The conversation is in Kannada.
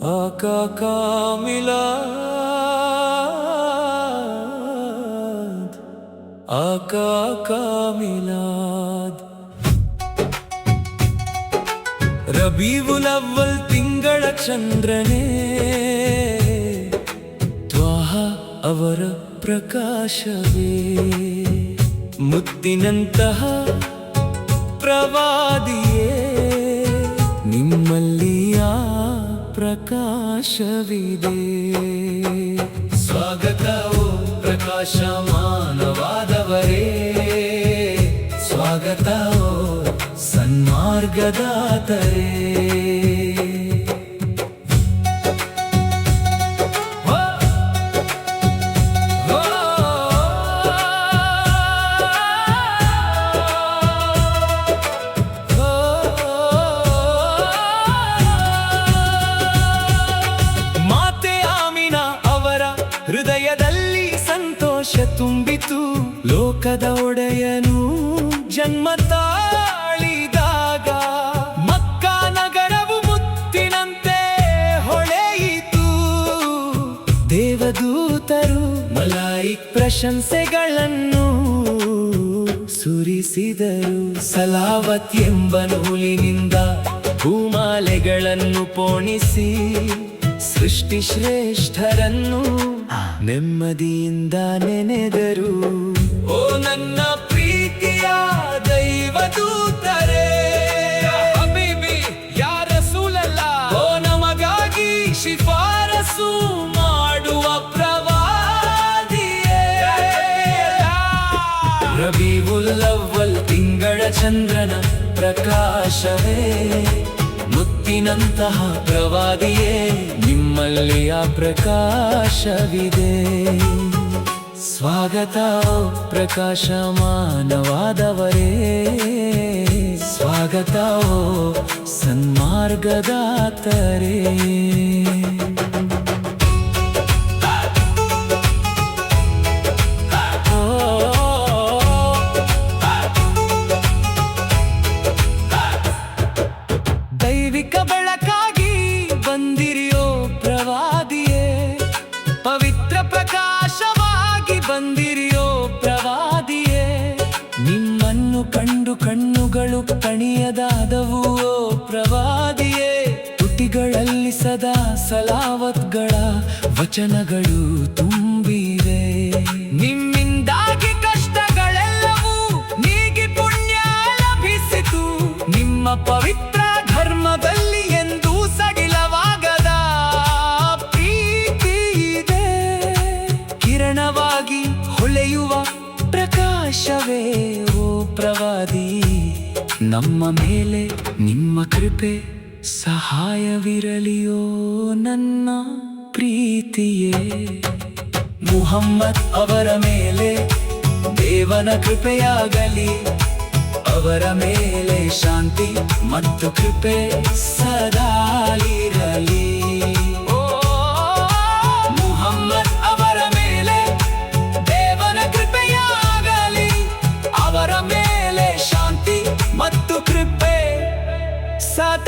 आका का मिलाद, आका का मिलाद। ರಬೀವುಲ್ ಅವ್ವಲ್ ತಿಂಗಳ ಚಂದ್ರನೇ, ತ್ವಾಹ ಅವರ ಪ್ರಕಾಶವೇ, ಮುತ್ತಿನಂತಹ ಪ್ರವಾದಿಯೇ, ನಿಮ್ಮಲ್ಲಿ ಆ ಪ್ರಕಾಶವಿದೆ. ಸ್ವಾಗತವೋ ಪ್ರಕಾಶಮಾನವಾದವರೇ, ಸ್ವಾಗತವೋ ಸನ್ಮಾರ್ಗದಾತರೇ. ಹೃದಯದಲ್ಲಿ ಸಂತೋಷ ತುಂಬಿತು, ಲೋಕದ ಒಡೆಯನು ಜನ್ಮ ತಾಳಿದಾಗ, ಮಕ್ಕಾ ನಗರವು ಮುತ್ತಿನಂತೆ ಹೊಳೆಯಿತು. ದೇವದೂತರು ಮಲಾಯಿಕ್ ಪ್ರಶಂಸೆಗಳನ್ನು ಸುರಿಸಿದರು. ಸಲಾವತ್ ಎಂಬ ನೂಲಿನಿಂದ ಭೂಮಾಲೆಗಳನ್ನು ಪೋಣಿಸಿ, ಸೃಷ್ಟಿ ಶ್ರೇಷ್ಠರನ್ನು ನೆಮ್ಮದಿಯಿಂದ ನೆನೆದರು. ಓ ನನ್ನ ಪ್ರೀತಿಯ ದೈವದೂತರೇ, ಹಬೀಬಿ ಯಾ ರಸೂಲಲ್ಲಾಹ್, ಓ ನಮಗಾಗಿ ಶಿಫಾರಸು ಮಾಡುವ ಪ್ರವಾದಿಯೇ. ರಬೀವುಲ್ ಅವ್ವಲ್ ತಿಂಗಳ ಚಂದ್ರನ ಪ್ರಕಾಶವೇ, ಮುತ್ತಿನಂತಹ ಪ್ರವಾದಿಯೇ, ನಿಮ್ಮಲ್ಲಿ ಆ ಪ್ರಕಾಶವಿದೆ. ಸ್ವಾಗತ ಪ್ರಕಾಶಮಾನವಾದವರೇ, ಸ್ವಾಗತ ಸನ್ಮಾರ್ಗದಾತರೇ. ದೈವಿಕ ಬೆಳಕಾಗಿ ಬಂದಿರಿಯೋ ಪ್ರವಾದಿಯೇ, ಪವಿತ್ರ ಪ್ರಕಾಶವಾಗಿ ಬಂದಿರಿಯೋ ಪ್ರವಾದಿಯೇ. ನಿಮ್ಮನ್ನು ಕಂಡು ಕಣ್ಣುಗಳು ಕಣಿಯದಾದವು ಓ ಪ್ರವಾದಿಯೇ. ತುಟಿಗಳಲ್ಲಿ ಸದಾ ಸಲಾವತ್ಗಳ ವಚನಗಳು ತುಂಬಿವೆ. ನಿಮ್ಮಿಂದಾಗಿ ಕಷ್ಟಗಳೆಲ್ಲವೂ ನೀಗಿ ಪುಣ್ಯ ಲಭಿಸಿತು. ನಿಮ್ಮ ಪವಿತ್ರ ಧರ್ಮದಲ್ಲಿ ಎಂದೂ ಸಡಿಲವಾಗದ ಪ್ರೀತಿ ಇದೆ. ಕಿರಣವಾಗಿ ಹೊಳೆಯುವ ಪ್ರಕಾಶವೇ ಓ ಪ್ರವಾದಿ, ನಮ್ಮ ಮೇಲೆ ನಿಮ್ಮ ಕೃಪೆ ಸಹಾಯವಿರಲಿಯೋ ನನ್ನ ಪ್ರೀತಿಯೇ. ಮುಹಮ್ಮದ್ ಅವರ ಮೇಲೆ ದೇವನ ಕೃಪೆಯಾಗಲಿ, ಅವರ ಮೇಲೆ ಶಾಂತಿ ಮತ್ತು ಕೃಪೆ ಸದಾ ಇರಲಿ. ಮುಹಮ್ಮದ್ ಅವರ ಮೇಲೆ ದೇವನ ಕೃಪೆಯಾಗಲಿ, ಅವರ ಮೇಲೆ ಶಾಂತಿ ಮತ್ತು ಕೃಪೆ ಸದಾ